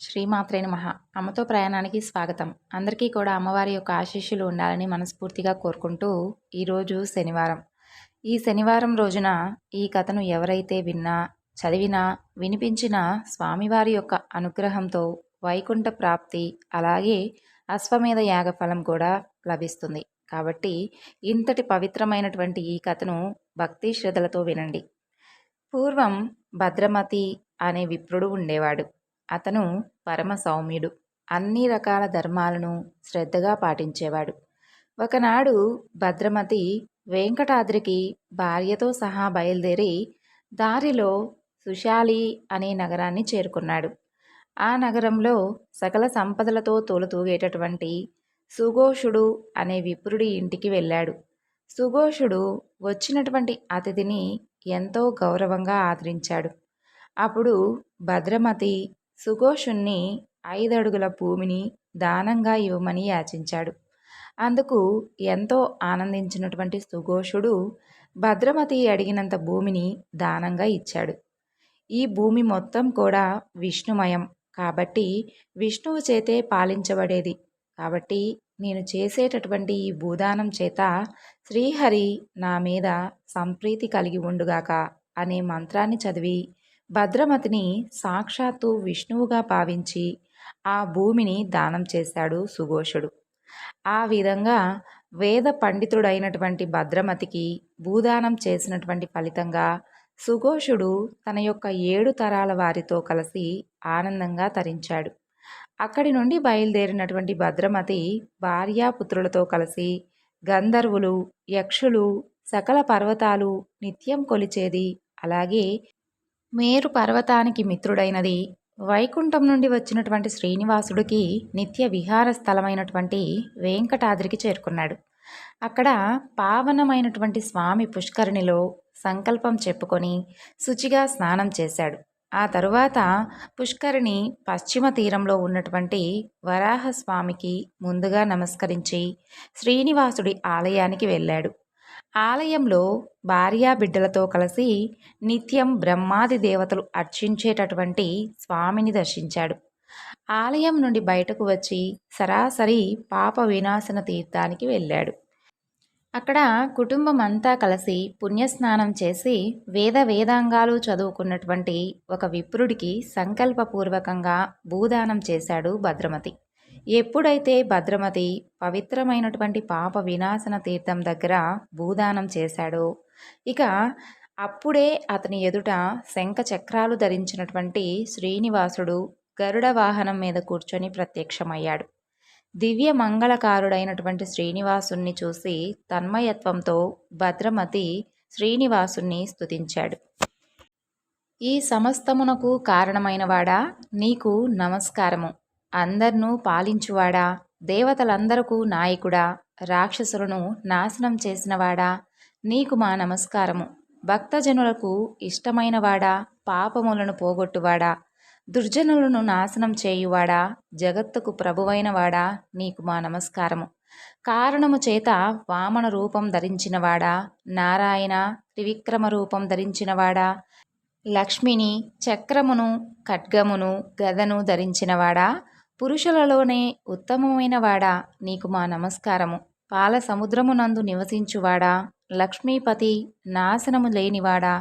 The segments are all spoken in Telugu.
శ్రీమాత్రే నమః. అమ్మతో ప్రయాణానికి స్వాగతం. అందరికీ కూడా అమ్మవారి యొక్క ఆశీస్సులు ఉండాలని మనస్ఫూర్తిగా కోరుకుంటూ ఈరోజు శనివారం. ఈ శనివారం రోజున ఈ కథను ఎవరైతే విన్నా, చదివినా, వినిపించినా స్వామివారి యొక్క అనుగ్రహంతో వైకుంఠ ప్రాప్తి, అలాగే అశ్వమేధ యాగ ఫలం కూడా లభిస్తుంది. కాబట్టి ఇంతటి పవిత్రమైనటువంటి ఈ కథను భక్తి శ్రద్ధలతో వినండి. పూర్వం భద్రమతి అనే విప్రుడు ఉండేవాడు. అతను పరమ సౌమ్యుడు. అన్ని రకాల ధర్మాలను శ్రద్ధగా పాటించేవాడు. ఒకనాడు భద్రమతి వెంకటాద్రికి భార్యతో సహా బయలుదేరి దారిలో సుశాలి అనే నగరాన్ని చేరుకున్నాడు. ఆ నగరంలో సకల సంపదలతో తోలుతూగేటటువంటి సుఘోషుడు అనే విప్రుడి ఇంటికి వెళ్ళాడు. సుఘోషుడు వచ్చినటువంటి అతిథిని ఎంతో గౌరవంగా ఆదరించాడు. అప్పుడు భద్రమతి సుఘోషుణ్ణి 5 అడుగుల భూమిని దానంగా ఇవ్వమని యాచించాడు. అందుకు ఎంతో ఆనందించినటువంటి సుఘోషుడు భద్రమతి అడిగినంత భూమిని దానంగా ఇచ్చాడు. ఈ భూమి మొత్తం కూడా విష్ణుమయం కాబట్టి విష్ణువు చేతే పాలించబడేది. కాబట్టి నేను చేసేటటువంటి ఈ భూదానం చేత శ్రీహరి నా మీద సంప్రీతి కలిగి ఉండుగాక అనే మంత్రాన్ని చదివి భద్రమతిని సాక్షాత్తు విష్ణువుగా భావించి ఆ భూమిని దానం చేశాడు సుఘోషుడు. ఆ విధంగా వేద పండితుడైనటువంటి భద్రమతికి భూదానం చేసినటువంటి ఫలితంగా సుఘోషుడు తన యొక్క 7 తరాల వారితో కలిసి ఆనందంగా తరించాడు. అక్కడి నుండి బయలుదేరినటువంటి భద్రమతి భార్యాపుత్రులతో కలిసి గంధర్వులు, యక్షులు, సకల పర్వతాలు నిత్యం కొలిచేది, అలాగే మేరు పర్వతానికి మిత్రుడైనది, వైకుంఠం నుండి వచ్చినటువంటి శ్రీనివాసుడికి నిత్య విహార స్థలమైనటువంటి వెంకటాద్రికి చేరుకున్నాడు. అక్కడ పావనమైనటువంటి స్వామి పుష్కరిణిలో సంకల్పం చెప్పుకొని శుచిగా స్నానం చేశాడు. ఆ తరువాత పుష్కరిణి పశ్చిమ తీరంలో ఉన్నటువంటి వరాహస్వామికి ముందుగా నమస్కరించి శ్రీనివాసుడి ఆలయానికి వెళ్ళాడు. ఆలయంలో భార్యాబిడ్డలతో కలిసి నిత్యం బ్రహ్మాది దేవతలు అర్చించేటటువంటి స్వామిని దర్శించాడు. ఆలయం నుండి బయటకు వచ్చి సరాసరి పాప వినాశన తీర్థానికి వెళ్ళాడు. అక్కడ కుటుంబం అంతా కలిసి పుణ్యస్నానం చేసి వేదాంగాలు చదువుకున్నటువంటి ఒక విప్రుడికి సంకల్పపూర్వకంగా భూదానం చేశాడు భద్రమతి. ఎప్పుడైతే భద్రమతి పవిత్రమైనటువంటి పాప వినాశన తీర్థం దగ్గర భూదానం చేశాడో ఇక అప్పుడే అతని ఎదుట శంఖ చక్రాలు ధరించినటువంటి శ్రీనివాసుడు గరుడ వాహనం మీద కూర్చొని ప్రత్యక్షమయ్యాడు. దివ్య మంగళకారుడైనటువంటి శ్రీనివాసుణ్ణి చూసి తన్మయత్వంతో భద్రమతి శ్రీనివాసుణ్ణి స్తుతించాడు. ఈ సమస్తమునకు కారణమైనవాడా, నీకు నమస్కారము. అందర్నూ పాలించువాడా, దేవతలందరకు నాయకుడా, రాక్షసులను నాశనం చేసినవాడా, నీకు మా నమస్కారము. భక్తజనులకు ఇష్టమైనవాడా, పాపములను పోగొట్టువాడా, దుర్జనులను నాశనం చేయువాడా, జగత్తుకు ప్రభువైనవాడా, నీకు మా నమస్కారము. కారణము చేత వామన రూపం ధరించినవాడా, నారాయణ త్రివిక్రమ రూపం ధరించినవాడా, లక్ష్మిని చక్రమును ఖడ్గమును గదను ధరించినవాడా, పురుషులలోనే ఉత్తమమైనవాడా, నీకు మా నమస్కారము. పాల సముద్రమునందు నివసించువాడా, లక్ష్మీపతి నాశనము లేనివాడా,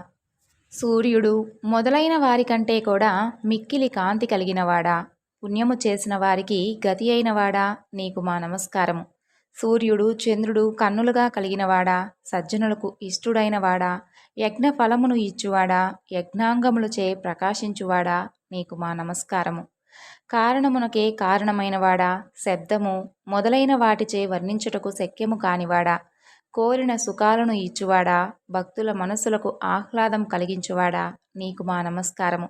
సూర్యుడు మొదలైన వారి కంటే కూడా మిక్కిలి కాంతి కలిగినవాడా, పుణ్యము చేసిన వారికి గతి అయినవాడా, నీకు మా నమస్కారము. సూర్యుడు చంద్రుడు కన్నులుగా కలిగినవాడా, సజ్జనులకు ఇష్టుడైనవాడా, యజ్ఞ ఫలమును ఇచ్చువాడా, యజ్ఞాంగములచే ప్రకాశించువాడా, నీకు మా నమస్కారము. కారణమునకే కారణమైనవాడా, శబ్దము మొదలైన వాటిచే వర్ణించుటకు శక్యము కానివాడా, కోరిన సుఖాలను ఇచ్చువాడా, భక్తుల మనసులకు ఆహ్లాదం కలిగించువాడా, నీకు మా నమస్కారము.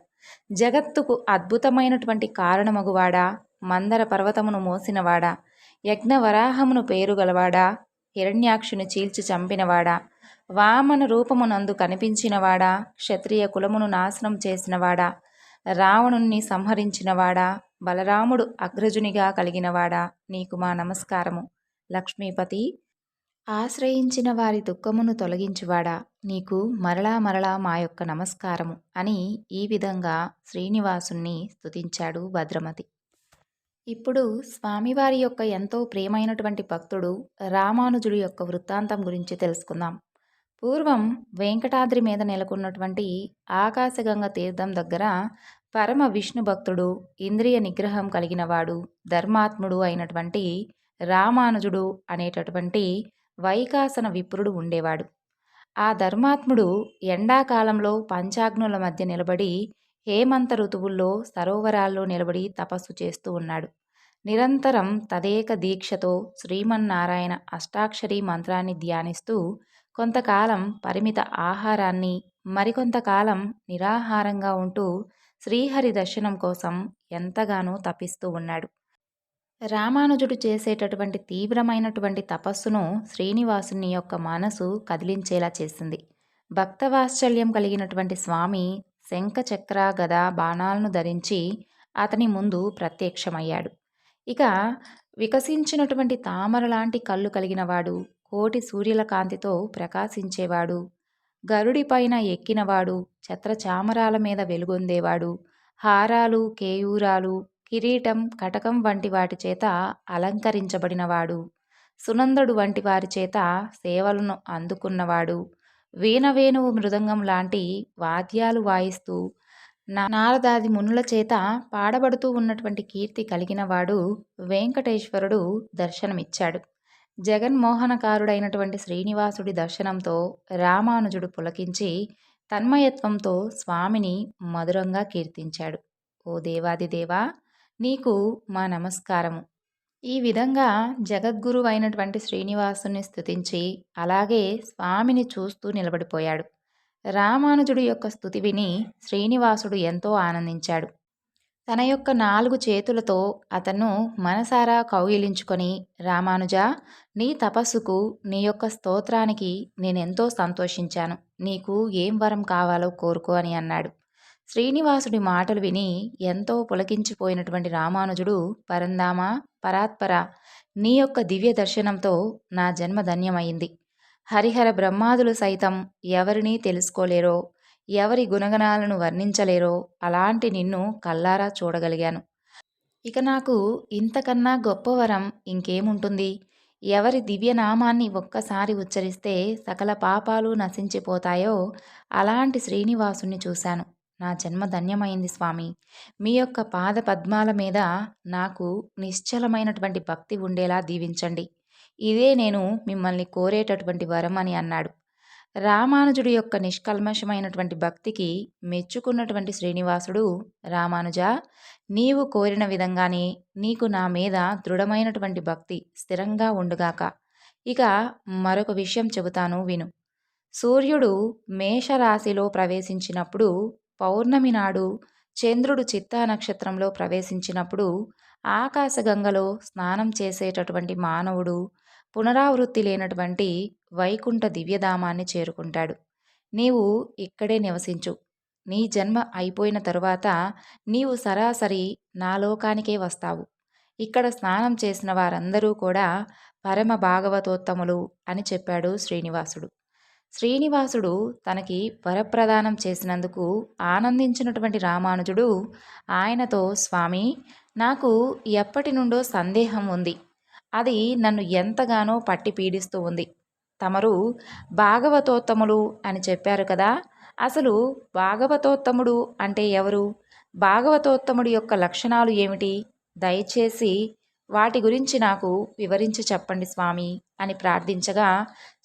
జగత్తుకు అద్భుతమైనటువంటి కారణమగువాడా, మందర పర్వతమును మోసినవాడా, యజ్ఞవరాహమును పేరుగలవాడా, హిరణ్యాక్షుని చీల్చి చంపినవాడా, వామన రూపమునందు కనిపించినవాడా, క్షత్రియ కులమును నాశనం చేసినవాడా, రావణుణ్ణి సంహరించినవాడా, బలరాముడు అగ్రజునిగా కలిగినవాడా, నీకు మా నమస్కారము. లక్ష్మీపతి ఆశ్రయించిన వారి దుఃఖమును తొలగించువాడా, నీకు మరలా మరలా మా యొక్క నమస్కారము అని ఈ విధంగా శ్రీనివాసుణ్ణి స్తుతించాడు భద్రమతి. ఇప్పుడు స్వామివారి యొక్క ఎంతో ప్రియమైనటువంటి భక్తుడు రామానుజుడి యొక్క వృత్తాంతం గురించి తెలుసుకుందాం. పూర్వం వెంకటాద్రి మీద నెలకొన్నటువంటి ఆకాశగంగ తీర్థం దగ్గర పరమ విష్ణు భక్తుడు, ఇంద్రియ నిగ్రహం కలిగినవాడు, ధర్మాత్ముడు అయినటువంటి రామానుజుడు అనేటటువంటి వైకాసన విప్రుడు ఉండేవాడు. ఆ ధర్మాత్ముడు ఎండాకాలంలో పంచాగ్నుల మధ్య నిలబడి, హేమంత ఋతువుల్లో సరోవరాల్లో నిలబడి తపస్సు చేస్తూ ఉన్నాడు. నిరంతరం తదేక దీక్షతో శ్రీమన్నారాయణ అష్టాక్షరీ మంత్రాన్ని ధ్యానిస్తూ కొంతకాలం పరిమిత ఆహారాన్ని, మరికొంతకాలం నిరాహారంగా ఉంటూ శ్రీహరి దర్శనం కోసం ఎంతగానో తపిస్తూ ఉన్నాడు. రామానుజుడు చేసేటటువంటి తీవ్రమైనటువంటి తపస్సును శ్రీనివాసుని యొక్క మనసు కదిలించేలా చేసింది. భక్తవాత్సల్యం కలిగినటువంటి స్వామి శంఖ చక్ర గద బాణాలను ధరించి అతని ముందు ప్రత్యక్షమయ్యాడు. ఇక వికసించినటువంటి తామర లాంటి కళ్ళు కలిగినవాడు, కోటి సూర్యుల కాంతితో ప్రకాశించేవాడు, గరుడిపైన ఎక్కినవాడు, ఛత్రచామరాల మీద వెలుగొందేవాడు, హారాలు, కేయూరాలు, కిరీటం, కటకం వంటి వాటి చేత అలంకరించబడినవాడు, సునందుడు వంటి వారి చేత సేవలను అందుకున్నవాడు, వీణవేణువు మృదంగం లాంటి వాద్యాలు వాయిస్తూ నారదాది మునుల చేత పాడబడుతూ ఉన్నటువంటి కీర్తి కలిగినవాడు వెంకటేశ్వరుడు దర్శనమిచ్చాడు. జగన్మోహనకారుడైనటువంటి శ్రీనివాసుడి దర్శనంతో రామానుజుడు పులకించి తన్మయత్వంతో స్వామిని మధురంగా కీర్తించాడు. ఓ దేవాదిదేవా, నీకు మా నమస్కారము. ఈ విధంగా జగద్గురు అయినటువంటి శ్రీనివాసుని స్తుతించి అలాగే స్వామిని చూస్తూ నిలబడిపోయాడు. రామానుజుడి యొక్క స్తుతి విని శ్రీనివాసుడు ఎంతో ఆనందించాడు. తన యొక్క 4 చేతులతో అతను మనసారా కౌగిలించుకొని, రామానుజా, నీ తపస్సుకు, నీ యొక్క స్తోత్రానికి నేనెంతో సంతోషించాను. నీకు ఏం వరం కావాలో కోరుకో అని అన్నాడు. శ్రీనివాసుడి మాటలు విని ఎంతో పులకించిపోయినటువంటి రామానుజుడు, పరంధామ, పరాత్పర, నీ యొక్క దివ్య దర్శనంతో నా జన్మ ధన్యమైంది. హరిహర బ్రహ్మాదులు సైతం ఎవరినీ తెలుసుకోలేరో, ఎవరి గుణగణాలను వర్ణించలేరో అలాంటి నిన్ను కల్లారా చూడగలిగాను. ఇక నాకు ఇంతకన్నా గొప్ప వరం ఇంకేముంటుంది? ఎవరి దివ్యనామాన్ని ఒక్కసారి ఉచ్చరిస్తే సకల పాపాలు నశించిపోతాయో అలాంటి శ్రీనివాసుని చూశాను. నా జన్మ ధన్యమైంది స్వామి. మీ యొక్క పాద పద్మాల మీద నాకు నిశ్చలమైనటువంటి భక్తి ఉండేలా దీవించండి. ఇదే నేను మిమ్మల్ని కోరేటటువంటి వరం అని అన్నాడు. రామానుజుడి యొక్క నిష్కల్మషమైనటువంటి భక్తికి మెచ్చుకున్నటువంటి శ్రీనివాసుడు, రామానుజా, నీవు కోరిన విధంగానే నీకు నా మీద దృఢమైనటువంటి భక్తి స్థిరంగా ఉండుగాక. ఇక మరొక విషయం చెబుతాను విను. సూర్యుడు మేషరాశిలో ప్రవేశించినప్పుడు, పౌర్ణమి నాడు చంద్రుడు చిత్తా నక్షత్రంలో ప్రవేశించినప్పుడు ఆకాశగంగలో స్నానం చేసేటటువంటి మానవుడు పునరావృత్తి లేనటువంటి వైకుంఠ దివ్యధామాన్ని చేరుకుంటాడు. నీవు ఇక్కడే నివసించు. నీ జన్మ అయిపోయిన తరువాత నీవు సరాసరి నా లోకానికే వస్తావు. ఇక్కడ స్నానం చేసిన వారందరూ కూడా పరమ భాగవతోత్తములు అని చెప్పాడు శ్రీనివాసుడు. శ్రీనివాసుడు తనకి వరప్రదానం చేసినందుకు ఆనందించినటువంటి రామానుజుడు ఆయనతో, స్వామి, నాకు ఎప్పటి నుండో సందేహం ఉంది. అది నన్ను ఎంతగానో పట్టి పీడిస్తూ ఉంది. తమరు భాగవతోత్తములు అని చెప్పారు కదా, అసలు భాగవతోత్తముడు అంటే ఎవరు? భాగవతోత్తముడి యొక్క లక్షణాలు ఏమిటి? దయచేసి వాటి గురించి నాకు వివరించి చెప్పండి స్వామి అని ప్రార్థించగా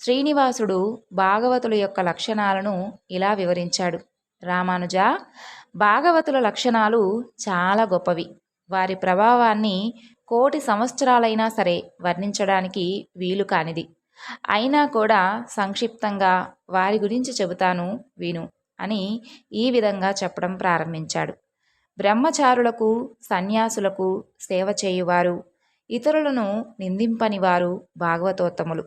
శ్రీనివాసుడు భాగవతుల యొక్క లక్షణాలను ఇలా వివరించాడు. రామానుజ, భాగవతుల లక్షణాలు చాలా గొప్పవి. వారి ప్రభావాన్ని 1,000,000 సంవత్సరాలైనా సరే వర్ణించడానికి వీలు కానిది. అయినా కూడా సంక్షిప్తంగా వారి గురించి చెబుతాను విను అని ఈ విధంగా చెప్పడం ప్రారంభించాడు. బ్రహ్మచారులకు, సన్యాసులకు సేవ చేయువారు, ఇతరులను నిందింపనివారు భాగవతోత్తములు.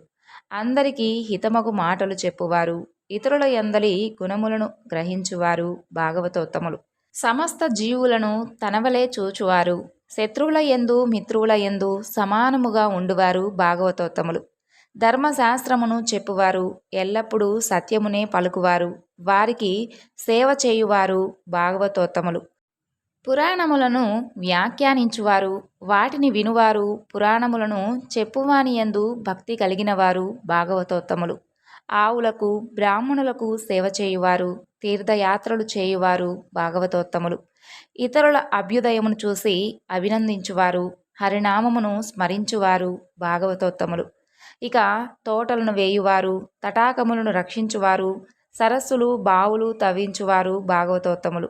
అందరికీ హితమగు మాటలు చెప్పువారు, ఇతరుల యందలి గుణములను గ్రహించువారు భాగవతోత్తములు. సమస్త జీవులను తనవలే చూచువారు, శత్రువుల యందు మిత్రువుల యందు సమానముగా ఉండువారు భాగవతోత్తములు. ధర్మశాస్త్రమును చెప్పువారు, ఎల్లప్పుడూ సత్యమునే పలుకువారు, వారికి సేవ చేయువారు భాగవతోత్తములు. పురాణములను వ్యాఖ్యానించువారు, వాటిని వినువారు, పురాణములను చెప్పువానియందు భక్తి కలిగినవారు భాగవతోత్తములు. ఆవులకు బ్రాహ్మణులకు సేవ చేయువారు, తీర్థయాత్రలు చేయువారు భాగవతోత్తములు. ఇతరుల అభ్యుదయమును చూసి అభినందించువారు, హరినామమును స్మరించువారు భాగవతోత్తములు. ఇక తోటలను వేయువారు, తటాకములను రక్షించువారు, సరస్సులు బావులు తవ్వించువారు భాగవతోత్తములు.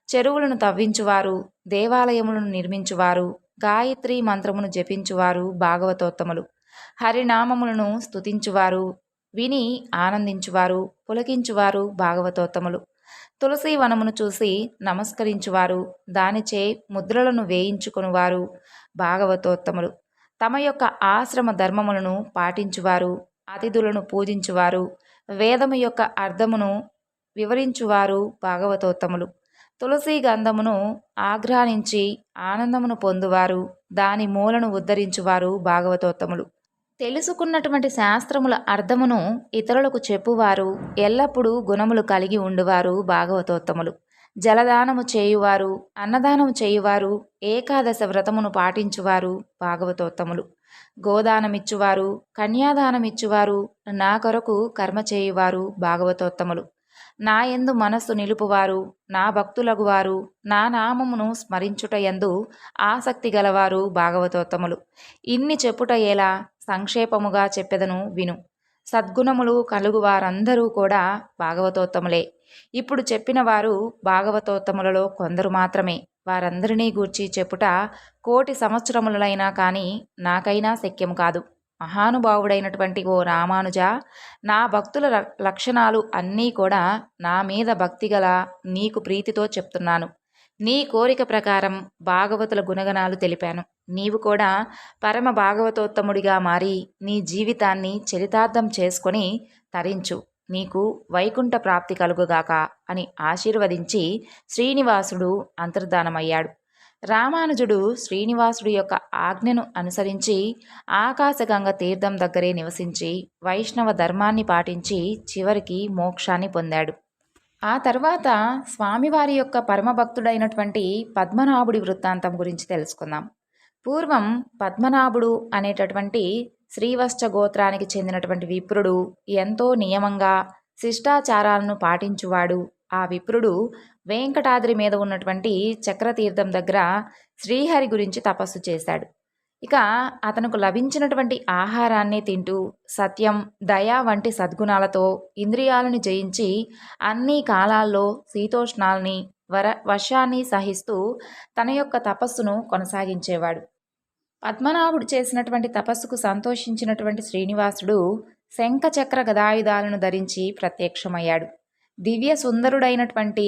చెరువులను తవ్వించువారు, దేవాలయములను నిర్మించువారు, గాయత్రి మంత్రమును జపించువారు భాగవతోత్తములు. హరినామములను స్తుతించువారు, విని ఆనందించువారు, పులకించువారు భాగవతోత్తములు. తులసి వనమును చూసి నమస్కరించువారు, దానిచే ముద్రలను వేయించుకొనువారు భాగవతోత్తములు. తమ యొక్క ఆశ్రమ ధర్మములను పాటించువారు, అతిథులను పూజించువారు, వేదము యొక్క అర్థమును వివరించువారు భాగవతోత్తములు. తులసి గంధమును ఆఘ్రానించి ఆనందమును పొందువారు, దాని మూలను ఉద్ధరించువారు భాగవతోత్తములు. తెలుసుకున్నటువంటి శాస్త్రముల అర్థమును ఇతరులకు చెప్పువారు, ఎల్లప్పుడూ గుణములు కలిగి ఉండువారు భాగవతోత్తములు. జలదానము చేయువారు, అన్నదానము చేయువారు, ఏకాదశ వ్రతమును పాటించువారు భాగవతోత్తములు. గోదానమిచ్చువారు, కన్యాదానమిచ్చువారు, నా కొరకు కర్మ చేయువారు భాగవతోత్తములు. నా యందు మనస్సు నిలుపువారు, నా భక్తులగువారు, నా నామమును స్మరించుటయందు ఆసక్తి గలవారు భాగవతోత్తములు. ఇన్ని చెప్పుట ఎలా, సంక్షేపముగా చెప్పెదను విను. సద్గుణములు కలుగువారందరూ కూడా భాగవతోత్తములే. ఇప్పుడు చెప్పిన వారు భాగవతోత్తములలో కొందరు మాత్రమే. వారందరినీ గూర్చి చెప్పుట కోటి సంవత్సరములైనా కానీ నాకైనా శక్యము కాదు. మహానుభావుడైనటువంటి ఓ రామానుజ, నా భక్తుల లక్షణాలు అన్నీ కూడా నా మీద భక్తిగల నీకు ప్రీతితో చెప్తున్నాను. నీ కోరిక ప్రకారం భాగవతుల గుణగణాలు తెలిపాను. నీవు కూడా పరమ భాగవతోత్తముడిగా మారి నీ జీవితాన్ని చరితార్థం చేసుకొని తరించు. నీకు వైకుంఠ ప్రాప్తి కలుగుగాక అని ఆశీర్వదించి శ్రీనివాసుడు అంతర్ధానమయ్యాడు. రామానుజుడు శ్రీనివాసుడు యొక్క ఆజ్ఞను అనుసరించి ఆకాశగంగ తీర్థం దగ్గరే నివసించి వైష్ణవ ధర్మాన్ని పాటించి చివరికి మోక్షాన్ని పొందాడు. ఆ తర్వాత స్వామివారి యొక్క పరమభక్తుడైనటువంటి పద్మనాభుడి వృత్తాంతం గురించి తెలుసుకుందాం. పూర్వం పద్మనాభుడు అనేటటువంటి శ్రీవత్స గోత్రానికి చెందినటువంటి విప్రుడు ఎంతో నియమంగా శిష్టాచారాలను పాటించువాడు. ఆ విప్రుడు వెంకటాద్రి మీద ఉన్నటువంటి చక్రతీర్థం దగ్గర శ్రీహరి గురించి తపస్సు చేశాడు. ఇక అతనుకు లభించినటువంటి ఆహారాన్ని తింటూ సత్యం, దయ వంటి సద్గుణాలతో ఇంద్రియాలను జయించి అన్ని కాలాల్లో శీతోష్ణాల్ని వర్షాన్ని సహిస్తూ తన యొక్క తపస్సును కొనసాగించేవాడు. పద్మనాభుడు చేసినటువంటి తపస్సుకు సంతోషించినటువంటి శ్రీనివాసుడు శంఖచక్ర గదాయుధాలను ధరించి ప్రత్యక్షమయ్యాడు. దివ్య సుందరుడైనటువంటి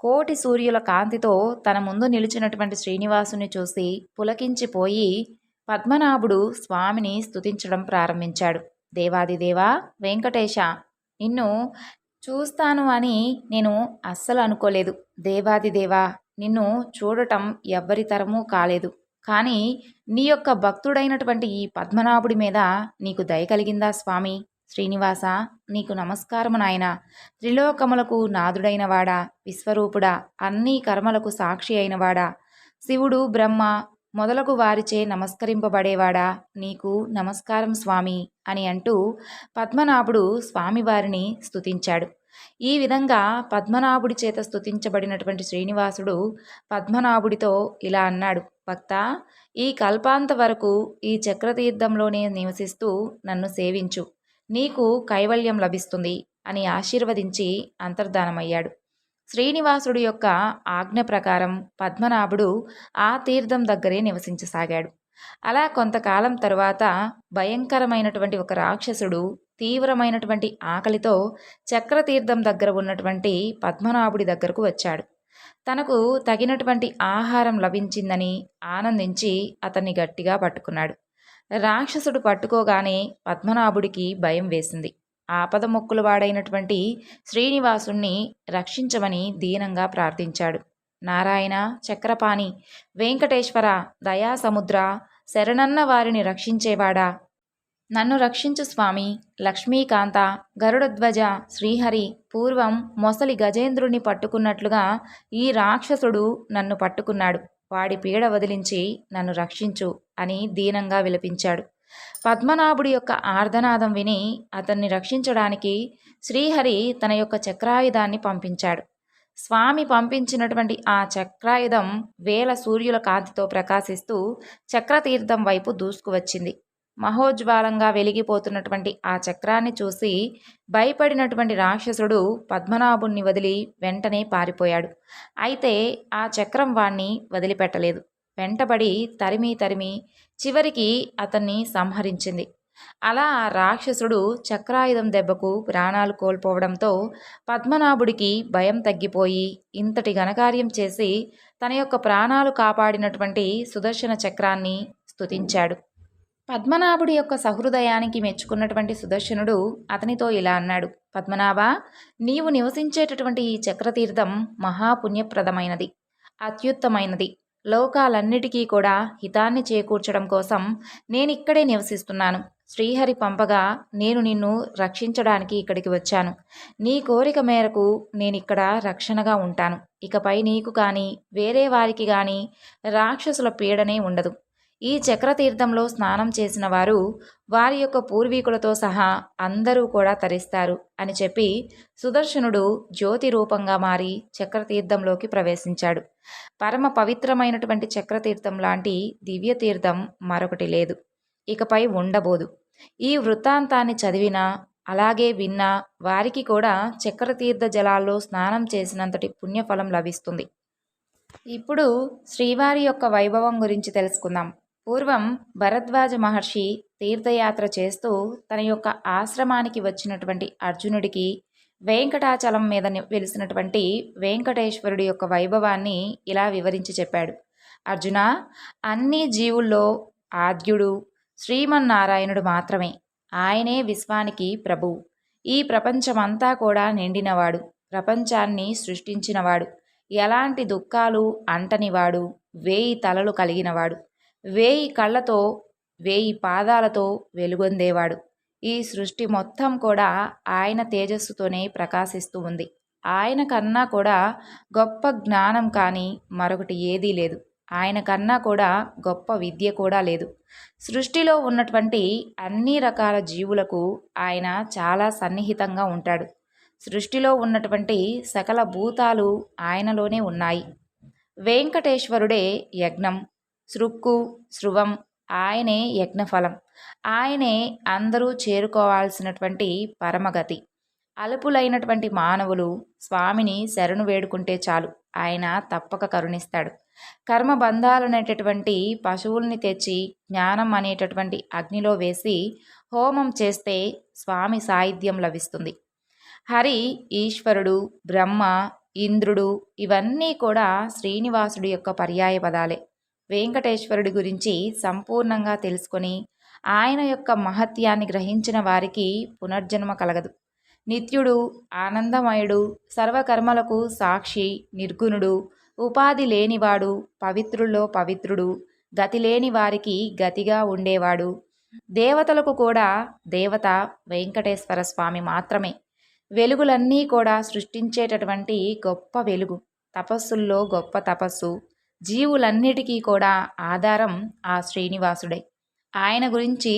కోటి సూర్యుల కాంతితో తన ముందు నిలిచినటువంటి శ్రీనివాసుని చూసి పులకించిపోయి పద్మనాభుడు స్వామిని స్తుతించడం ప్రారంభించాడు. దేవాదిదేవా వెంకటేశ, నిన్ను చూస్తాను అని నేను అస్సలు అనుకోలేదు. దేవాదిదేవా, నిన్ను చూడటం ఎవ్వరి తరమూ కాలేదు. కానీ నీ యొక్క భక్తుడైనటువంటి ఈ పద్మనాభుడి మీద నీకు దయ కలిగిందా స్వామి? శ్రీనివాస, నీకు నమస్కారము నాయన. త్రిలోకములకు నాదుడైనవాడా, విశ్వరూపుడా, అన్ని కర్మలకు సాక్షి అయినవాడా, శివుడు బ్రహ్మ మొదలగు వారిచే నమస్కరింపబడేవాడా, నీకు నమస్కారం స్వామి అని అంటూ పద్మనాభుడు స్వామివారిని స్తుతించాడు. ఈ విధంగా పద్మనాభుడి చేత స్తుతించబడినటువంటి శ్రీనివాసుడు పద్మనాభుడితో ఇలా అన్నాడు. భక్తా, ఈ కల్పాంత వరకు ఈ చక్రతీర్థంలోనే నివసిస్తూ నన్ను సేవించు, నీకు కైవల్యం లభిస్తుంది అని ఆశీర్వదించి అంతర్ధానమయ్యాడు. శ్రీనివాసుడి యొక్క ఆజ్ఞ ప్రకారం పద్మనాభుడు ఆ తీర్థం దగ్గరే నివసించసాగాడు. అలా కొంతకాలం తరువాత భయంకరమైనటువంటి ఒక రాక్షసుడు తీవ్రమైనటువంటి ఆకలితో చక్రతీర్థం దగ్గర ఉన్నటువంటి పద్మనాభుడి దగ్గరకు వచ్చాడు. తనకు తగినటువంటి ఆహారం లభించిందని ఆనందించి అతన్ని గట్టిగా పట్టుకున్నాడు. రాక్షసుడు పట్టుకోగానే పద్మనాభుడికి భయం వేసింది. ఆపద మొక్కుల వాడైనటువంటి శ్రీనివాసుణ్ణి రక్షించమని దీనంగా ప్రార్థించాడు. నారాయణ, చక్రపాణి, వెంకటేశ్వర, దయాసముద్ర, శరణన్న వారిని రక్షించేవాడా, నన్ను రక్షించు స్వామి. లక్ష్మీకాంత, గరుడధ్వజ, శ్రీహరి పూర్వం మొసలి గజేంద్రుని పట్టుకున్నట్లుగా ఈ రాక్షసుడు నన్ను పట్టుకున్నాడు. వాడి పీడ వదిలించి నన్ను రక్షించు అని దీనంగా విలపించాడు. పద్మనాభుడి యొక్క ఆర్ధనాదం విని అతన్ని రక్షించడానికి శ్రీహరి తన యొక్క చక్రాయుధాన్ని పంపించాడు. స్వామి పంపించినటువంటి ఆ చక్రాయుధం వేల సూర్యుల కాంతితో ప్రకాశిస్తూ చక్రతీర్థం వైపు దూసుకువచ్చింది. మహోజ్వాలంగా వెలిగిపోతున్నటువంటి ఆ చక్రాన్ని చూసి భయపడినటువంటి రాక్షసుడు పద్మనాభుణ్ణి వదిలి వెంటనే పారిపోయాడు. అయితే ఆ చక్రం వాణ్ణి వదిలిపెట్టలేదు. వెంటబడి తరిమి తరిమి చివరికి అతన్ని సంహరించింది. అలా ఆ రాక్షసుడు చక్రాయుధం దెబ్బకు ప్రాణాలు కోల్పోవడంతో పద్మనాభుడికి భయం తగ్గిపోయి ఇంతటి ఘనకార్యం చేసి తన యొక్క ప్రాణాలు కాపాడినటువంటి సుదర్శన చక్రాన్ని స్తుతించాడు. పద్మనాభుడి యొక్క సహృదయానికి మెచ్చుకున్నటువంటి సుదర్శనుడు అతనితో ఇలా అన్నాడు. పద్మనాభ, నీవు నివసించేటటువంటి ఈ చక్రతీర్థం మహాపుణ్యప్రదమైనది, అత్యుత్తమైనది. లోకాలన్నిటికీ కూడా హితాన్ని చేకూర్చడం కోసం నేనిక్కడే నివసిస్తున్నాను. శ్రీహరి పంపగా నేను నిన్ను రక్షించడానికి ఇక్కడికి వచ్చాను. నీ కోరిక మేరకు నేనిక్కడ రక్షణగా ఉంటాను. ఇకపై నీకు కానీ వేరే వారికి కానీ రాక్షసుల పీడనే ఉండదు. ఈ చక్రతీర్థంలో స్నానం చేసిన వారు వారి యొక్క పూర్వీకులతో సహా అందరూ కూడా తరిస్తారు అని చెప్పి సుదర్శనుడు జ్యోతి రూపంగా మారి చక్రతీర్థంలోకి ప్రవేశించాడు. పరమ పవిత్రమైనటువంటి చక్రతీర్థం లాంటి దివ్యతీర్థం మరొకటి లేదు, ఇకపై ఉండబోదు. ఈ వృత్తాంతాన్ని చదివినా అలాగే విన్నా వారికి కూడా చక్రతీర్థ జలాల్లో స్నానం చేసినంతటి పుణ్యఫలం లభిస్తుంది. ఇప్పుడు శ్రీవారి యొక్క వైభవం గురించి తెలుసుకుందాం. పూర్వం భరద్వాజ మహర్షి తీర్థయాత్ర చేస్తూ తన యొక్క ఆశ్రమానికి వచ్చినటువంటి అర్జునుడికి వెంకటాచలం మీద వెలిసినటువంటి వెంకటేశ్వరుడి యొక్క వైభవాన్ని ఇలా వివరించి చెప్పాడు. అర్జున, అన్ని జీవుల్లో ఆద్యుడు శ్రీమన్నారాయణుడు మాత్రమే. ఆయనే విశ్వానికి ప్రభువు. ఈ ప్రపంచమంతా కూడా నిండినవాడు, ప్రపంచాన్ని సృష్టించినవాడు, ఎలాంటి దుఃఖాలు అంటనివాడు, 1000 తలలు కలిగినవాడు, 1000 కళ్ళతో 1000 పాదాలతో వెలుగొందేవాడు. ఈ సృష్టి మొత్తం కూడా ఆయన తేజస్సుతోనే ప్రకాశిస్తూ ఉంది. ఆయన కన్నా కూడా గొప్ప జ్ఞానం కానీ మరొకటి ఏదీ లేదు. ఆయన కన్నా కూడా గొప్ప విద్య కూడా లేదు. సృష్టిలో ఉన్నటువంటి అన్ని రకాల జీవులకు ఆయన చాలా సన్నిహితంగా ఉంటాడు. సృష్టిలో ఉన్నటువంటి సకల భూతాలు ఆయనలోనే ఉన్నాయి. వెంకటేశ్వరుడే యజ్ఞం, సృక్కు, స్రువం. ఆయనే యజ్ఞఫలం. ఆయనే అందరూ చేరుకోవాల్సినటువంటి పరమగతి. అల్పులైనటువంటి మానవులు స్వామిని శరణు వేడుకుంటే చాలు, ఆయన తప్పక కరుణిస్తాడు. కర్మబంధాలనేటటువంటి పశువుల్ని తెచ్చి జ్ఞానం అనేటటువంటి అగ్నిలో వేసి హోమం చేస్తే స్వామి సాయుధ్యం లభిస్తుంది. హరి, ఈశ్వరుడు, బ్రహ్మ, ఇంద్రుడు ఇవన్నీ కూడా శ్రీనివాసుడి యొక్క పర్యాయ పదాలే. వెంకటేశ్వరుడి గురించి సంపూర్ణంగా తెలుసుకొని ఆయన యొక్క మహత్యాన్ని గ్రహించిన వారికి పునర్జన్మ కలగదు. నిత్యుడు, ఆనందమయుడు, సర్వకర్మలకు సాక్షి, నిర్గుణుడు, ఉపాధి లేనివాడు, పవిత్రుల్లో పవిత్రుడు, గతి లేని వారికి గతిగా ఉండేవాడు, దేవతలకు కూడా దేవత వెంకటేశ్వర స్వామి మాత్రమే. వెలుగులన్నీ కూడా సృష్టించేటటువంటి గొప్ప వెలుగు, తపస్సుల్లో గొప్ప తపస్సు, జీవులన్నిటికీ కూడా ఆధారం ఆ శ్రీనివాసుడే. ఆయన గురించి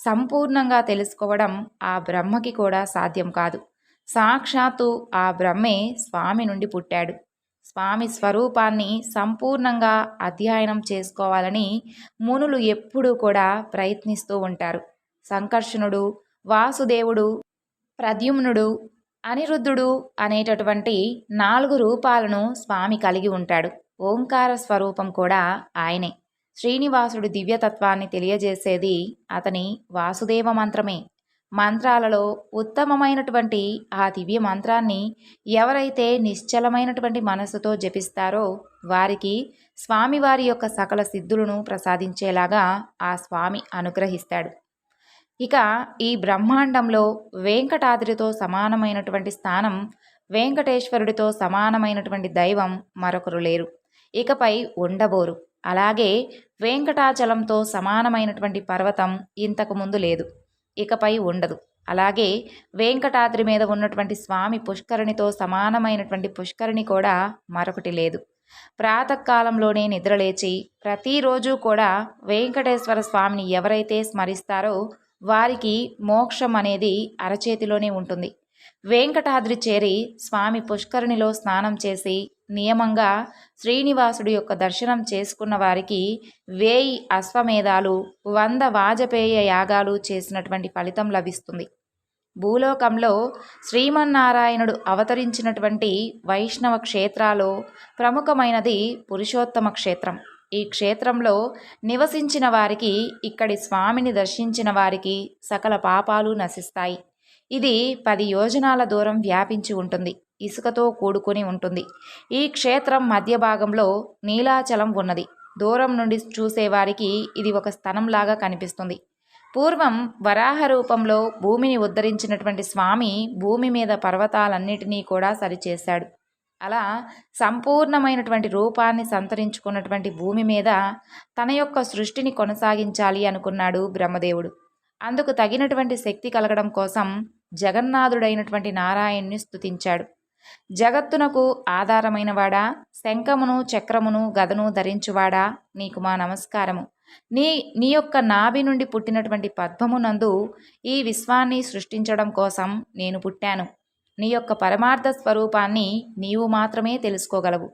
సంపూర్ణంగా తెలుసుకోవడం ఆ బ్రహ్మకి కూడా సాధ్యం కాదు. సాక్షాత్తు ఆ బ్రహ్మే స్వామి నుండి పుట్టాడు. స్వామి స్వరూపాన్ని సంపూర్ణంగా అధ్యయనం చేసుకోవాలని మునులు ఎప్పుడూ కూడా ప్రయత్నిస్తూ ఉంటారు. సంకర్షణుడు, వాసుదేవుడు, ప్రద్యుమ్నుడు, అనిరుద్ధుడు అనేటటువంటి 4 రూపాలను స్వామి కలిగి ఉంటాడు. ఓంకార స్వరూపం కూడా ఆయనే. శ్రీనివాసుడి దివ్యతత్వాన్ని తెలియజేసేది అతని వాసుదేవ మంత్రమే. మంత్రాలలో ఉత్తమమైనటువంటి ఆ దివ్య మంత్రాన్ని ఎవరైతే నిశ్చలమైనటువంటి మనసుతో జపిస్తారో వారికి స్వామివారి యొక్క సకల సిద్ధులను ప్రసాదించేలాగా ఆ స్వామి అనుగ్రహిస్తాడు. ఇక ఈ బ్రహ్మాండంలో వెంకటాద్రితో సమానమైనటువంటి స్థానం, వెంకటేశ్వరుడితో సమానమైనటువంటి దైవం మరొకరు లేరు, ఇకపై ఉండబోరు. అలాగే వెంకటాచలంతో సమానమైనటువంటి పర్వతం ఇంతకుముందు లేదు. ఇకపై ఉండదు. అలాగే వెంకటాద్రి మీద ఉన్నటువంటి స్వామి పుష్కరిణితో సమానమైనటువంటి పుష్కరిణి కూడా మరొకటి లేదు. ప్రాతకాలంలోనే నిద్రలేచి ప్రతిరోజు కూడా వెంకటేశ్వర స్వామిని ఎవరైతే స్మరిస్తారో వారికి మోక్షం అనేది అరచేతిలోనే ఉంటుంది. వెంకటాద్రి చేరి స్వామి పుష్కరిణిలో స్నానం చేసి నియమంగా శ్రీనివాసుడి యొక్క దర్శనం చేసుకున్న వారికి 1000 అశ్వమేధాలు 100 వాజపేయ యాగాలు చేసినటువంటి ఫలితం లభిస్తుంది. భూలోకంలో శ్రీమన్నారాయణుడు అవతరించినటువంటి వైష్ణవ క్షేత్రాల్లో ప్రముఖమైనది పురుషోత్తమ క్షేత్రం. ఈ క్షేత్రంలో నివసించిన వారికి, ఇక్కడి స్వామిని దర్శించిన వారికి సకల పాపాలు నశిస్తాయి. ఇది 10 యోజనాల దూరం వ్యాపించి ఉంటుంది. ఇసుకతో కూడుకుని ఉంటుంది. ఈ క్షేత్రం మధ్య భాగంలో నీలాచలం ఉన్నది. దూరం నుండి చూసేవారికి ఇది ఒక స్థనంలాగా కనిపిస్తుంది. పూర్వం వరాహ రూపంలో భూమిని ఉద్ధరించినటువంటి స్వామి భూమి మీద పర్వతాలన్నిటినీ కూడా సరిచేశాడు. అలా సంపూర్ణమైనటువంటి రూపాన్ని సంతరించుకున్నటువంటి భూమి మీద తన యొక్క సృష్టిని కొనసాగించాలి అనుకున్నాడు బ్రహ్మదేవుడు. అందుకు తగినటువంటి శక్తి కలగడం కోసం జగన్నాథుడైనటువంటి నారాయణ్ణి స్తుతించాడు. జగత్తునకు ఆధారమైనవాడా, శంఖమును చక్రమును గదను ధరించువాడా, నీకు మా నమస్కారము. నీ యొక్క నాభి నుండి పుట్టినటువంటి పద్మమునందు ఈ విశ్వాన్ని సృష్టించడం కోసం నేను పుట్టాను. నీ యొక్క పరమార్థ స్వరూపాన్ని నీవు మాత్రమే తెలుసుకోగలవు.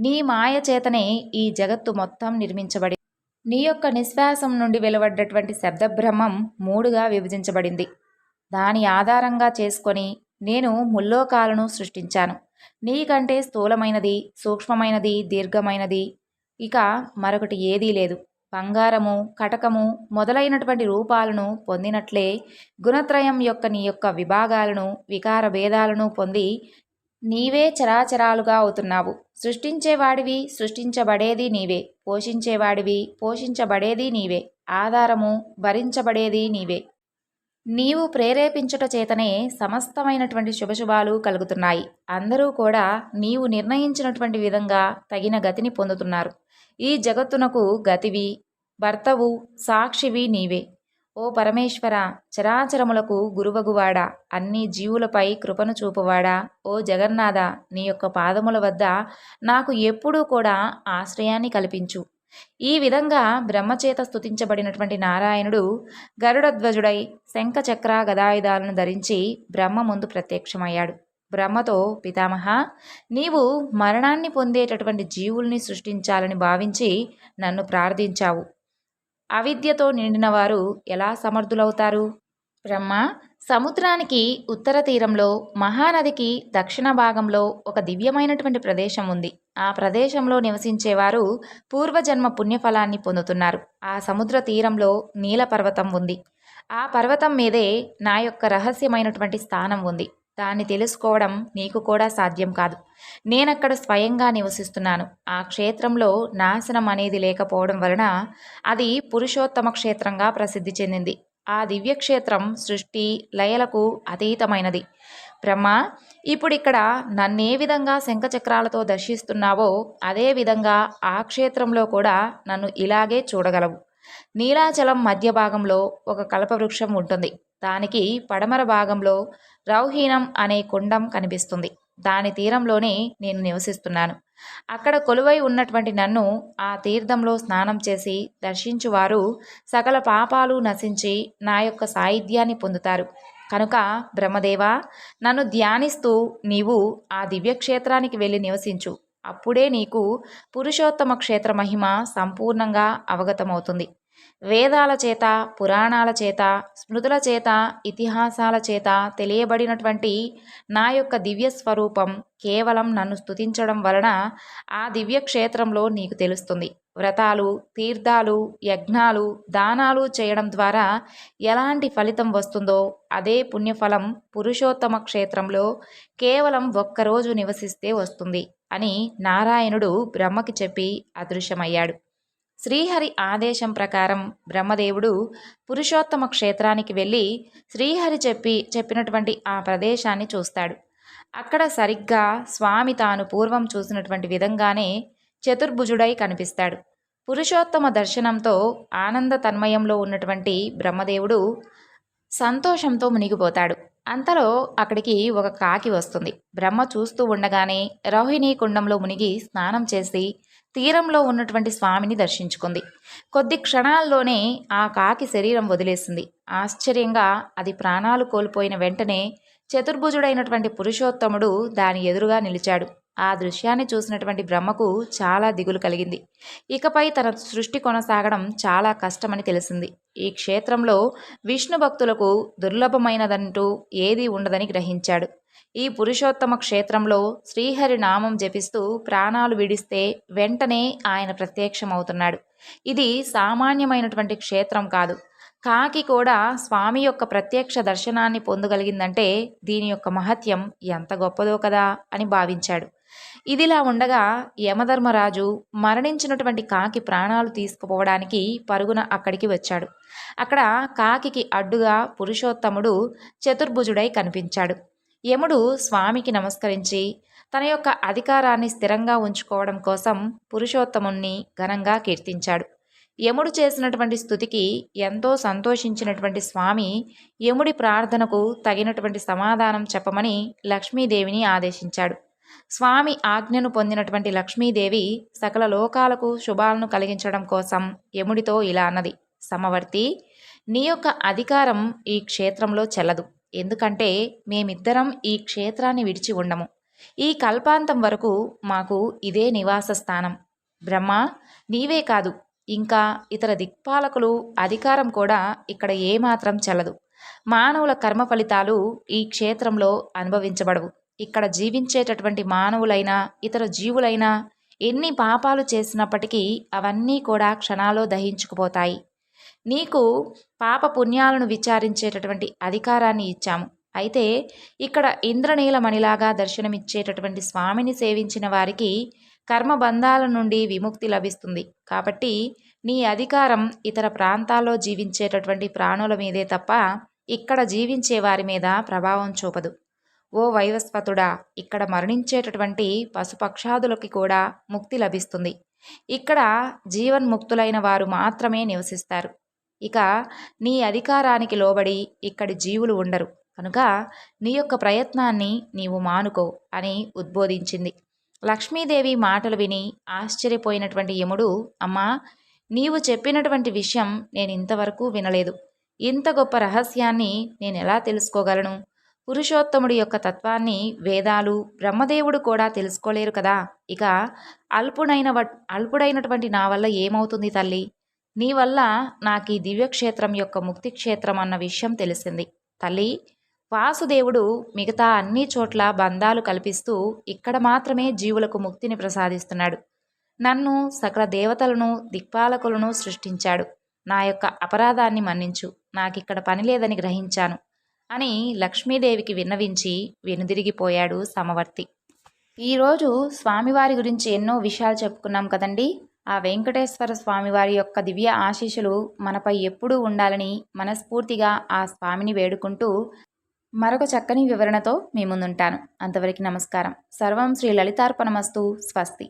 నీ మాయ చేతనే ఈ జగత్తు మొత్తం నిర్మించబడి నీ యొక్క నిశ్వాసం నుండి వెలువడ్డటువంటి శబ్దబ్రహ్మం 3గా విభజించబడింది. దాని ఆధారంగా చేసుకొని నేను ముల్లోకాలను సృష్టించాను. నీకంటే స్థూలమైనది, సూక్ష్మమైనది, దీర్ఘమైనది ఇక మరొకటి ఏదీ లేదు. బంగారము, కటకము మొదలైనటువంటి రూపాలను పొందినట్లే గుణత్రయం యొక్క నీ యొక్క విభాగాలను, వికార భేదాలను పొంది నీవే చరాచరాలుగా అవుతున్నావు. సృష్టించేవాడివి, సృష్టించబడేది నీవే. పోషించేవాడివి, పోషించబడేది నీవే. ఆధారము, భరించబడేది నీవే. నీవు ప్రేరేపించుట చేతనే సమస్తమైనటువంటి శుభశుభాలు కలుగుతున్నాయి. అందరూ కూడా నీవు నిర్ణయించినటువంటి విధంగా తగిన గతిని పొందుతున్నారు. ఈ జగత్తునకు గతివి, భర్తవు, సాక్షివి నీవే. ఓ పరమేశ్వర, చరాచరములకు గురువగువాడా, అన్ని జీవులపై కృపను చూపువాడా, ఓ జగన్నాథ, నీ యొక్క పాదముల వద్ద నాకు ఎప్పుడూ కూడా ఆశ్రయాన్ని కల్పించు. ఈ విధంగా బ్రహ్మచేత స్తుతించబడినటువంటి నారాయణుడు గరుడధ్వజుడై శంఖ చక్ర గదాయుధాలను ధరించి బ్రహ్మ ముందు ప్రత్యక్షమయ్యాడు. బ్రహ్మతో, పితామహ, నీవు మరణాన్ని పొందేటటువంటి జీవుల్ని సృష్టించాలని భావించి నన్ను ప్రార్థించావు. అవిద్యతో నిండిన వారు ఎలా సమర్థులవుతారు? బ్రహ్మ, సముద్రానికి ఉత్తర తీరంలో, మహానదికి దక్షిణ భాగంలో ఒక దివ్యమైనటువంటి ప్రదేశం ఉంది. ఆ ప్రదేశంలో నివసించేవారు పూర్వజన్మ పుణ్యఫలాన్ని పొందుతున్నారు. ఆ సముద్ర తీరంలో నీలపర్వతం ఉంది. ఆ పర్వతం మీదే నా యొక్క రహస్యమైనటువంటి స్థానం ఉంది. దాన్ని తెలుసుకోవడం నీకు కూడా సాధ్యం కాదు. నేనక్కడ స్వయంగా నివసిస్తున్నాను. ఆ క్షేత్రంలో నాశనం అనేది లేకపోవడం వలన అది పురుషోత్తమ క్షేత్రంగా ప్రసిద్ధి చెందింది. ఆ దివ్యక్షేత్రం సృష్టి లయలకు అతీతమైనది. బ్రహ్మ, ఇప్పుడిక్కడ నన్నే విధంగా శంఖచక్రాలతో దర్శిస్తున్నావో అదేవిధంగా ఆ క్షేత్రంలో కూడా నన్ను ఇలాగే చూడగలవు. నీలాచలం మధ్య భాగంలో ఒక కల్పవృక్షం ఉంటుంది. దానికి పడమర భాగంలో రౌహీనం అనే కుండం కనిపిస్తుంది. దాని తీరంలోనే నేను నివసిస్తున్నాను. అక్కడ కొలువై ఉన్నటువంటి నన్ను ఆ తీర్థంలో స్నానం చేసి దర్శించువారు సకల పాపాలు నశించి నా యొక్క సాయుధ్యాన్ని పొందుతారు. కనుక బ్రహ్మదేవా, నన్ను ధ్యానిస్తూ నీవు ఆ దివ్యక్షేత్రానికి వెళ్ళి నివసించు. అప్పుడే నీకు పురుషోత్తమ క్షేత్ర మహిమ సంపూర్ణంగా అవగతమవుతుంది. వేదాల చేత, పురాణాల చేత, స్మృతుల చేత, ఇతిహాసాల చేత తెలియబడినటువంటి నా యొక్క దివ్య స్వరూపం కేవలం నన్ను స్తుతించడం వలన ఆ దివ్యక్షేత్రంలో నీకు తెలుస్తుంది. వ్రతాలు, తీర్థాలు, యజ్ఞాలు, దానాలు చేయడం ద్వారా ఎలాంటి ఫలితం వస్తుందో అదే పుణ్యఫలం పురుషోత్తమ క్షేత్రంలో కేవలం ఒక్కరోజు నివసిస్తే వస్తుంది అని నారాయణుడు బ్రహ్మకి చెప్పి అదృశ్యమయ్యాడు. శ్రీహరి ఆదేశం ప్రకారం బ్రహ్మదేవుడు పురుషోత్తమ క్షేత్రానికి వెళ్ళి శ్రీహరి చెప్పినటువంటి ఆ ప్రదేశాన్ని చూస్తాడు. అక్కడ సరిగ్గా స్వామి తాను పూర్వం చూసినటువంటి విధంగానే చతుర్భుజుడై కనిపిస్తాడు. పురుషోత్తమ దర్శనంతో ఆనంద తన్మయంలో ఉన్నటువంటి బ్రహ్మదేవుడు సంతోషంతో మునిగిపోతాడు. అంతలో అక్కడికి ఒక కాకి వస్తుంది. బ్రహ్మ చూస్తూ ఉండగానే రోహిణీ కుండంలో మునిగి స్నానం చేసి తీరంలో ఉన్నటువంటి స్వామిని దర్శించుకుంది. కొద్ది క్షణాల్లోనే ఆ కాకి శరీరం వదిలేసింది. ఆశ్చర్యంగా అది ప్రాణాలు కోల్పోయిన వెంటనే చతుర్భుజుడైనటువంటి పురుషోత్తముడు దాని ఎదురుగా నిలిచాడు. ఆ దృశ్యాన్ని చూసినటువంటి బ్రహ్మకు చాలా దిగులు కలిగింది. ఇకపై తన సృష్టి కొనసాగడం చాలా కష్టమని తెలిసింది. ఈ క్షేత్రంలో విష్ణు భక్తులకు దుర్లభమైనదంటూ ఏదీ ఉండదని గ్రహించాడు. ఈ పురుషోత్తమ క్షేత్రంలో శ్రీహరి నామం జపిస్తూ ప్రాణాలు విడిస్తే వెంటనే ఆయన ప్రత్యక్షమవుతున్నాడు. ఇది సామాన్యమైనటువంటి క్షేత్రం కాదు. కాకి కూడా స్వామి యొక్క ప్రత్యక్ష దర్శనాన్ని పొందగలిగిందంటే దీని యొక్క మహత్యం ఎంత గొప్పదో కదా అని భావించాడు. ఇదిలా ఉండగా యమధర్మరాజు మరణించినటువంటి కాకి ప్రాణాలు తీసుకుపోవడానికి పరుగున అక్కడికి వచ్చాడు. అక్కడ కాకికి అడ్డుగా పురుషోత్తముడు చతుర్భుజుడై కనిపించాడు. యముడు స్వామికి నమస్కరించి తన యొక్క అధికారాన్ని స్థిరంగా ఉంచుకోవడం కోసం పురుషోత్తముణ్ణి ఘనంగా కీర్తించాడు. యముడు చేసినటువంటి స్తుతికి ఎంతో సంతోషించినటువంటి స్వామి యముడి ప్రార్థనకు తగినటువంటి సమాధానం చెప్పమని లక్ష్మీదేవిని ఆదేశించాడు. స్వామి ఆజ్ఞను పొందినటువంటి లక్ష్మీదేవి సకల లోకాలకు శుభాలను కలిగించడం కోసం యముడితో ఇలా అన్నది: సమవర్తి, నీ యొక్క అధికారం ఈ క్షేత్రంలో చెల్లదు. ఎందుకంటే మేమిద్దరం ఈ క్షేత్రాన్ని విడిచి ఉండము. ఈ కల్పాంతం వరకు మాకు ఇదే నివాస స్థానం. బ్రహ్మ, నీవే కాదు, ఇంకా ఇతర దిక్పాలకులు అధికారం కూడా ఇక్కడ ఏమాత్రం చెల్లదు. మానవుల కర్మ ఫలితాలు ఈ క్షేత్రంలో అనుభవించబడవు. ఇక్కడ జీవించేటటువంటి మానవులైనా ఇతర జీవులైనా ఎన్ని పాపాలు చేసినప్పటికీ అవన్నీ కూడా క్షణాల్లో దహించుకుపోతాయి. నీకు పాప పుణ్యాలను విచారించేటటువంటి అధికారాన్ని ఇచ్చాము. అయితే ఇక్కడ ఇంద్రనీలమణిలాగా దర్శనమిచ్చేటటువంటి స్వామిని సేవించిన వారికి కర్మబంధాల నుండి విముక్తి లభిస్తుంది. కాబట్టి నీ అధికారం ఇతర ప్రాంతాల్లో జీవించేటటువంటి ప్రాణుల మీదే తప్ప ఇక్కడ జీవించే వారి మీద ప్రభావం చూపదు. ఓ వైవస్వతుడా, ఇక్కడ మరణించేటటువంటి పశుపక్షాదులకి కూడా ముక్తి లభిస్తుంది. ఇక్కడ జీవన్ముక్తులైన వారు మాత్రమే నివసిస్తారు. ఇక నీ అధికారానికి లోబడి ఇక్కడి జీవులు ఉండరు. కనుక నీ యొక్క ప్రయత్నాన్ని నీవు మానుకో అని ఉద్బోధించింది. లక్ష్మీదేవి మాటలు విని ఆశ్చర్యపోయినటువంటి యముడు, అమ్మా, నీవు చెప్పినటువంటి విషయం నేను ఇంతవరకు వినలేదు. ఇంత గొప్ప రహస్యాన్ని నేను ఎలా తెలుసుకోగలను? పురుషోత్తముడి యొక్క తత్వాన్ని వేదాలు, బ్రహ్మదేవుడు కూడా తెలుసుకోలేరు కదా. ఇక అల్పుడైనటువంటి నా వల్ల ఏమవుతుంది తల్లి? నీ వల్ల నాకు ఈ దివ్యక్షేత్రం యొక్క ముక్తి క్షేత్రం అన్న విషయం తెలిసింది. తల్లి, వాసుదేవుడు మిగతా అన్ని చోట్ల బంధాలు కల్పిస్తూ ఇక్కడ మాత్రమే జీవులకు ముక్తిని ప్రసాదిస్తున్నాడు. నన్ను, సకల దేవతలను, దిక్పాలకులను సృష్టించాడు. నా యొక్క అపరాధాన్ని మన్నించు, నాకిక్కడ పని లేదని గ్రహించాను అని లక్ష్మీదేవికి విన్నవించి వెనుదిరిగిపోయాడు సమవర్తి. ఈరోజు స్వామివారి గురించి ఎన్నో విషయాలు చెప్పుకున్నాం కదండి. ఆ వెంకటేశ్వర స్వామివారి యొక్క దివ్య ఆశీస్సులు మనపై ఎప్పుడూ ఉండాలని మనస్ఫూర్తిగా ఆ స్వామిని వేడుకుంటూ మరొక చక్కని వివరణతో మీ ముందుంటాను. అంతవరకు నమస్కారం. సర్వం శ్రీ లలితార్పణమస్తు. స్వస్తి.